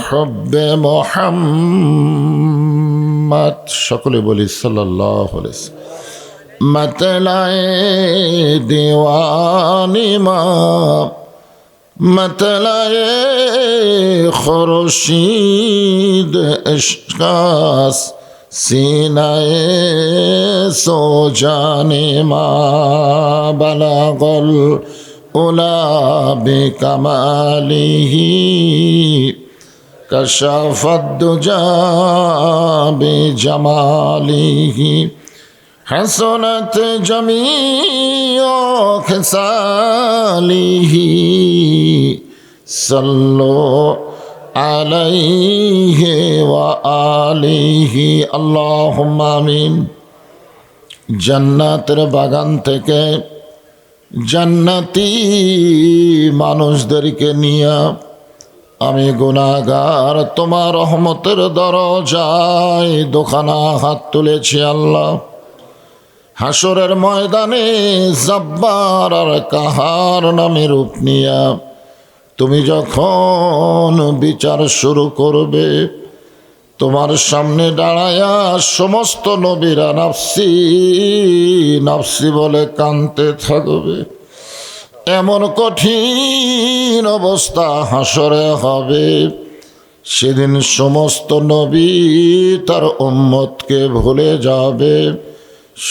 হুব্বে মুহাম্মদ। সকলে বলি সাল্লাল্লাহু আলাইহি ওয়াসাল্লাম। मतलाए दीवानी माँ, मतलाए खुर्शीद इश्कास, सीनाए सो जाने माँ, बलागल उला बिकमालिही, कशफद दुजा बिजमालिही, हसनत जमीओ खिसालिही, सल्लो अलैहि व आलिही, अल्लाहुम्मा आमीन। জান্নাতের বাগান থেকে জান্নাতি মানুষদেরকে নিয়ে আমি গুনাহগার তোমার রহমতের দরজায় দোখানা হাত তুলেছি। আল্লাহ, হাসরের ময়দানে জব্বার আর কাহার নামে রূপ নিয়া তুমি যখন বিচার শুরু করবে, তোমার সামনে দাঁড়ায়া সমস্ত নবীরা নাফসি নাফসি বলে কাঁদতে থাকবে। এমন কঠিন অবস্থা হাসরে হবে, সেদিন সমস্ত নবী তার উম্মতকে ভুলে যাবে,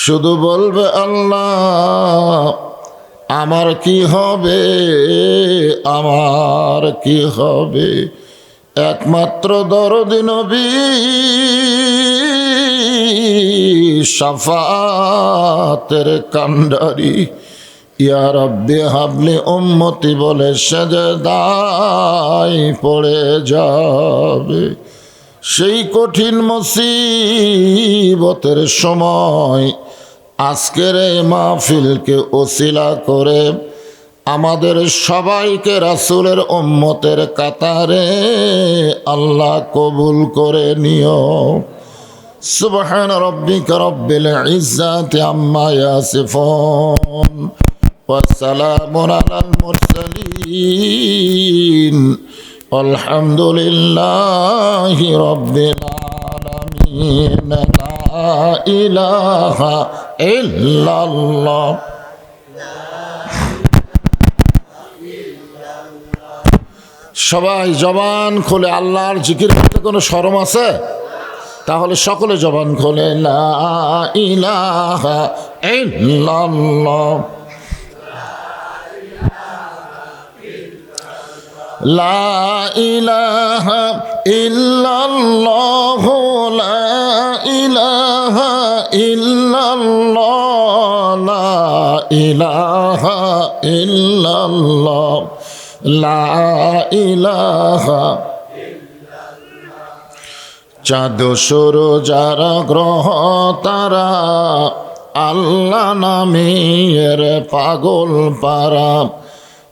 শুধু বলবে আল্লাহ আমার কি হবে, আমার কি হবে। একমাত্র দরদি নবী শাফাতের কান্ডারি ইয়া রব্বি হাবলি উম্মতি বলে সেজদায় পড়ে যাবে। সেই কঠিন মুসিবতের সময় আজকের এই মাহফিলকে ওসিলা করে আমাদের সবাইকে রাসূলের উম্মতের কাতারে আল্লাহ কবুল করে নিও। সুবহান রাব্বিকা রব্বিল ইজ্জাতি আম্মা ইয়াসিফুন ওয়া সালামুন আলাল মুরসালিন আলহামদুলিল্লাহি রাব্বিল আলামিন। লা ইলাহা ইল্লাল্লাহ। সবাই জবান খুলে আল্লাহর জিকির করতে কোনো শরম আছে? তাহলে সকলে জবান খুলে লা ইলাহা ইল্লাল্লাহ, লা ইলাহা ইল্লাল্লাহ, লা ইলাহা ইল্লাল্লাহ, লা ইলাহা ইল্লাল্লাহ, লা ইলাহা। চাঁদ সূরজ আর গ্রহ তারা আল্লাহ নামের পাগল পারা,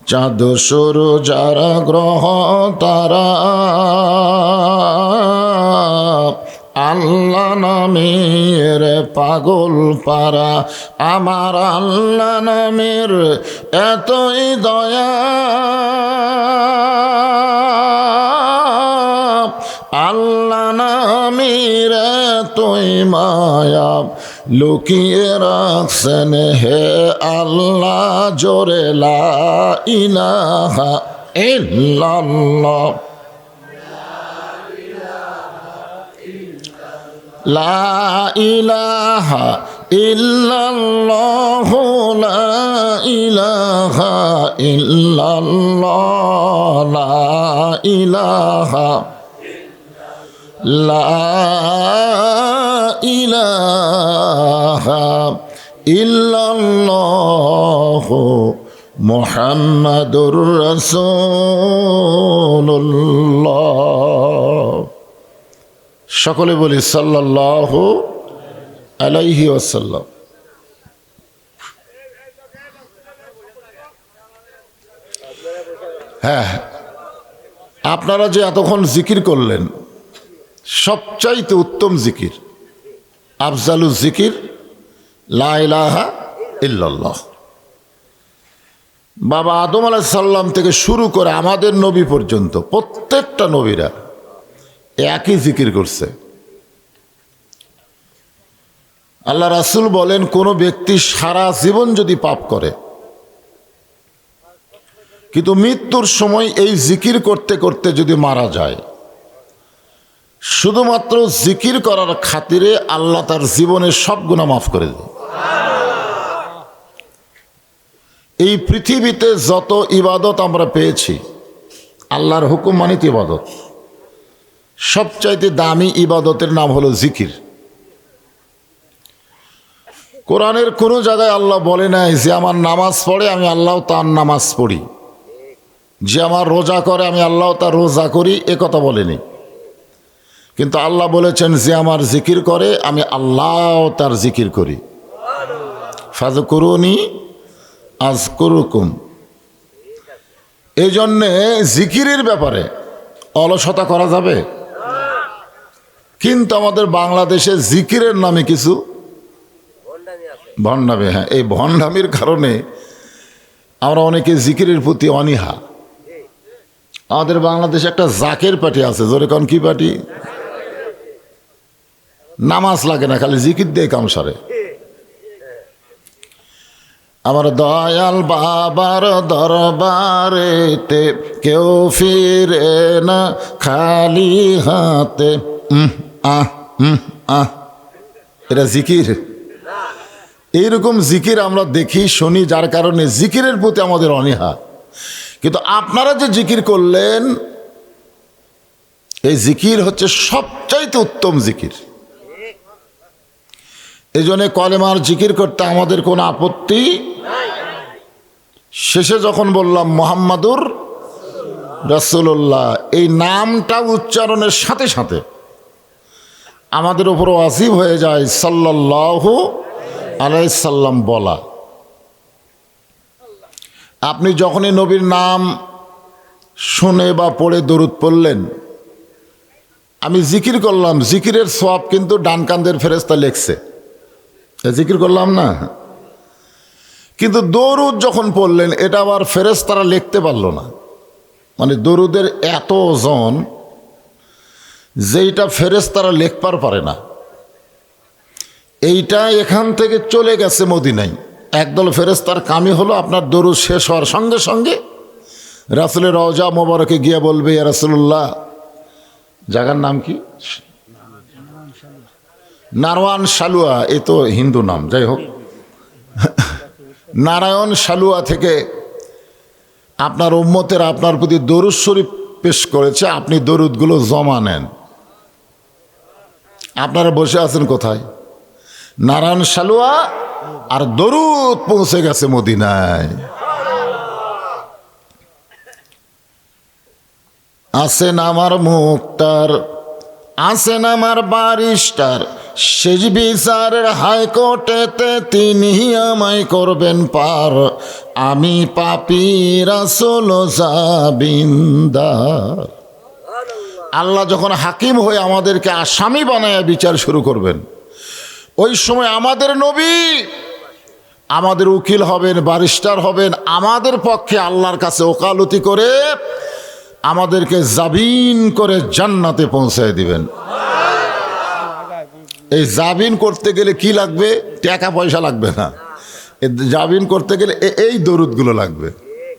চাঁদ সূরজ আর গ্রহ তারা আল্লাহ নামের পাগল পারা। আমার আল্লাহ নামের এতই দয়া, আল্লাহ মায়া লুকিয়ে রাখছেন হে আল্লাহ জোরে লা ইলাহা ইল্লাল্লাহ লা ইলাহা ইল্লাল্লাহ লা ইলাহা ইল্লাল্লাহ লা ইলাহা লা ইলাহা ইল্লাল্লাহ মুহাম্মাদুর রাসূলুল্লাহ। সকলে বলি সাল্লাল্লাহু আলাইহি ওয়াসাল্লাম। হ্যাঁ, আপনারা যে এতক্ষণ জিকির করলেন, সবচাইতে উত্তম জিকির, আফজালুল জিকির লা ইলাহা ইল্লাল্লাহ। বাবা আদম আলাইহিস সালাম থেকে শুরু করে আমাদের নবী পর্যন্ত প্রত্যেকটা নবীরা একই জিকির করছে। আল্লাহ রাসূল বলেন, কোনো ব্যক্তি সারা জীবন যদি পাপ করে কিন্তু মৃত্যুর সময় এই জিকির করতে করতে যদি মারা যায়, শুধুমাত্র জিকির করার খাতিরে আল্লাহ তার জীবনের সব গুনাহ মাফ করে দেয়। এই পৃথিবীতে যত ইবাদত আমরা পেয়েছি, আল্লাহর হুকুম মানিত ইবাদত, সবচাইতে দামি ইবাদতের নাম হলো জিকির। কোরআনের কোনো জায়গায় আল্লাহ বলে নাই যে আমার নামাজ পড়ে আমি আল্লাহ তার নামাজ পড়ি, যে আমার রোজা করে আমি আল্লাহ তার রোজা করি, এ কথা বলেনি। কিন্তু আল্লাহ বলেছেন যে আমার জিকির করে আমি আল্লাহ তার জিকির করি। ফাযকুরুনি আযকুরুকুম। এই জন্যে জিকিরের ব্যাপারে অলসতা করা যাবে, কিন্তু আমাদের বাংলাদেশে জিকিরের নামে কিছু ভণ্ডামি। হ্যাঁ, এই ভণ্ডামির কারণে আমরা অনেকে জিকিরের প্রতি অনীহা। আমাদের বাংলাদেশে একটা জাকের পার্টি আছে, জোরে কোন কি পার্টি? নামাজ লাগে না, খালি জিকির দিয়ে কাম সারে। আমার দয়াল বাবার দরবারেতে কেউ ফিরে না খালি হাতে। এটা জিকির? এইরকম জিকির আমরা দেখি শুনি, যার কারণে জিকিরের প্রতি আমাদের অনীহা। কিন্তু আপনারা যে জিকির করলেন, এই জিকির হচ্ছে সবচাইতে উত্তম জিকির। এই জন্য কলেমার জিকির করতে আমাদের কোনো আপত্তি। শেষে যখন বললাম মুহাম্মাদুর রাসূলুল্লাহ, এই নামটা উচ্চারণের সাথে সাথে আমাদের উপর ওয়াজিব হয়ে যায় সাল্লাল্লাহু আলাইহি সাল্লাম বলা। আপনি যখনই নবীর নাম শুনে বা পড়ে দরুদ পড়লেন, আমি জিকির করলাম, জিকিরের সওয়াব কিন্তু ডান কান্দের ফেরেশতা লিখছে। জিকির করলাম না, কিন্তু দরুদ যখন পড়লেন এটা আবার ফেরেশতারা লিখতে পারল না। মানে দরুদের এত ওজন যেইটা ফেরেশতারা লিখবার পারে না, এইটা এখান থেকে চলে গেছে মদিনায়। একদল ফেরেশতার কামই হলো আপনার দরুদ শেষ হওয়ার সঙ্গে সঙ্গে রাসূলের রওজা মোবারকে গিয়ে বলবে, ইয়া রাসূলুল্লাহ, জায়গার নাম কি? নারায়ণ সালুয়া। এ তো হিন্দু নাম, যাই হোক, নারায়ণ সালুয়া থেকে আপনার উম্মতের আপনার প্রতি দরুদ শরীফ পেশ করেছে, আপনি দরুদগুলো জমা নেন। আপনারা বসে আছেন কোথায়? নারায়ণ সালুয়া, আর দরুদ পৌঁছে গেছে মদিনায়। আছেন আমার মুক্তার, আছেন আমার বারিস্টার, শেষ বিচারের হাইকোর্টেতে তিনি আমায় করবেন পার। আমি পাপী রাসূল জাবিনদার। আল্লাহ যখন হাকিম হয়ে আমাদেরকে আসামি বানায় বিচার শুরু করবেন, ওই সময় আমাদের নবী আমাদের উকিল হবেন, বারিস্টার হবেন, আমাদের পক্ষে আল্লাহর কাছে ওকালতি করে আমাদেরকে জাবিন করে জান্নাতে পৌঁছায় দিবেন। এই জাবিন করতে গেলে কি লাগবে? টাকা পয়সা লাগবে না, জাবিন করতে গেলে এই দরুদগুলো লাগবে।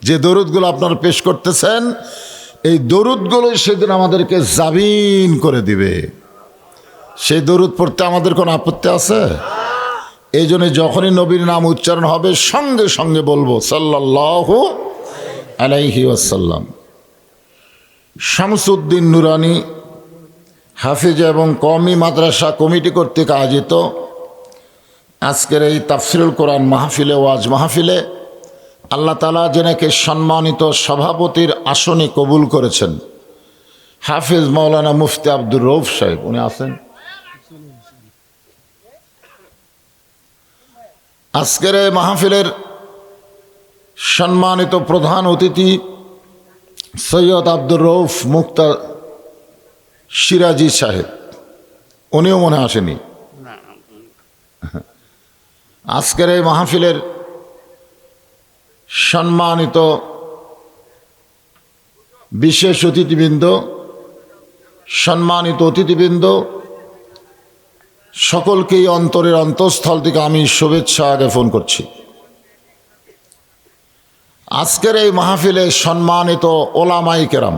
যে দরুদগুলো আপনারা পেশ করতেছেন, এই দরুদগুলোই সেদিন আমাদেরকে জাবিন করে দিবে। সেই দরুদ পড়তে আমাদের কোনো আপত্তি আছে? এই জন্য যখনই নবীর নাম উচ্চারণ হবে সঙ্গে সঙ্গে বলবো সাল্লাল্লাহু আলাইহি ওয়াসাল্লাম। শামসুদ্দিন নুরানি হাফিজ এবং কওমি মাদ্রাসা কমিটি কর্তৃক আয়োজিত আজকের এই তাফসিরুল কোরআন মাহফিলে, ওয়াজ মাহফিলে আল্লাহ তাআলা যেনাকে সম্মানিত সভাপতির আসনে কবুল করেছেন, হাফিজ মাওলানা মুফতি আব্দুর রউফ সাহেব, উনি আছেন। আজকের এই মাহফিলের সম্মানিত প্রধান অতিথি সৈয়দ আব্দুর রউফ মুক্তা সিরাজি সাহেব, উনিও মনে আসেনি। আজকের এই মাহফিলের সম্মানিত বিশেষ অতিথিবৃন্দ, সম্মানিত অতিথিবৃন্দ, সকলকেই অন্তরের অন্তঃস্থল থেকে আমি শুভেচ্ছা জ্ঞাপন করছি। আজকের এই মাহফিলে সম্মানিত ওলামায়ে কেরাম,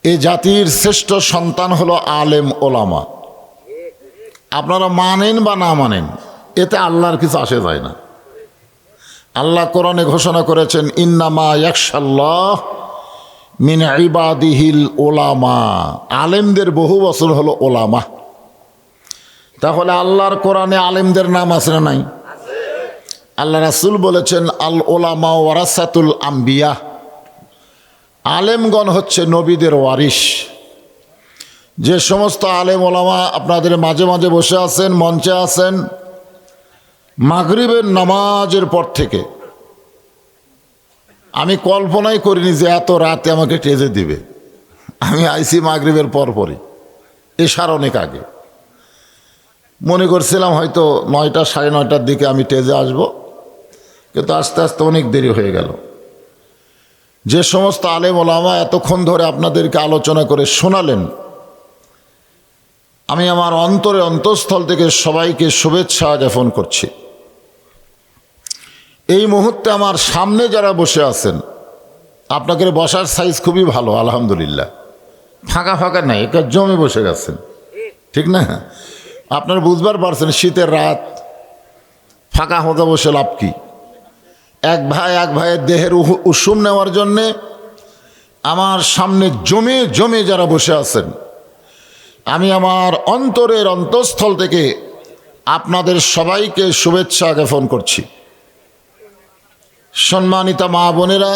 এই জাতির শ্রেষ্ঠ সন্তান হলো আলেম ওলামা। আপনারা মানেন বা না মানেন, এতে আল্লাহর কিছু আসে যায় না। আল্লাহ কোরআনে ঘোষণা করেছেন, ইন্নামা ইয়াখশাল্লাহ মিন ইবাদিহিল ওলামা। আলেমদের বহু বছর হলো ওলামা। তাহলে আল্লাহর কোরআনে আলেমদের নাম আছে না নাই? আল্লাহ রাসূল বলেছেন, আল ওলামা ওয়ারাসাতুল আম্বিয়া। আলেমগণ হচ্ছে নবীদের ওয়ারিস। যে সমস্ত আলেম ওলামা আপনাদের মাঝে মাঝে বসে আছেন, মঞ্চে আছেন, মাগরিবের নামাজের পর থেকে আমি কল্পনাই করিনি যে এত রাতে আমাকে টেজে দিবে। আমি আইসি মাগরিবের পরপরই, এশার অনেক আগে। মনে করছিলাম হয়তো 9টা সাড়ে 9টার দিকে আমি টেজে আসব, কিন্তু আস্তে আস্তে অনেক দেরি হয়ে গেল। যে সমস্ত আলেম ওলামা এতক্ষণ ধরে আপনাদেরকে আলোচনা করে শোনালেন, আমি আমার অন্তরে অন্তঃস্থল থেকে সবাইকে শুভেচ্ছা জ্ঞাপন করছি। এই মুহূর্তে আমার সামনে যারা বসে আছেন, আপনাদের বসার সাইজ খুবই ভালো, আলহামদুলিল্লাহ। ফাঁকা ফাঁকা নাই, একটা জমে বসে গেছেন, ঠিক না? আপনারা বুঝবার পারছেন, শীতের রাত, ফাঁকা হতে বসে লাভ কি? এক ভাইয়ের দেহের উষুম নেওয়ার জন্যে আমার সামনে জমে জমে যারা বসে আছেন, আমি আমার অন্তরের অন্তঃস্থল থেকে আপনাদের সবাইকে শুভেচ্ছা জ্ঞাপন করছি। সম্মানিতা মা বোনেরা,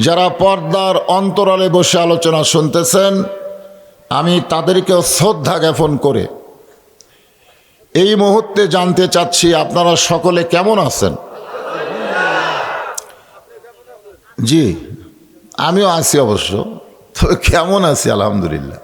যারা পর্দার অন্তরালে বসে আলোচনা শুনতেছেন, আমি তাদেরকেও শ্রদ্ধা জ্ঞাপন করে এই মুহূর্তে জানতে চাচ্ছি আপনারা সকলে কেমন আছেন? জি, আমিও আছি অবশ্য, তবে কেমন আছি? আলহামদুলিল্লাহ।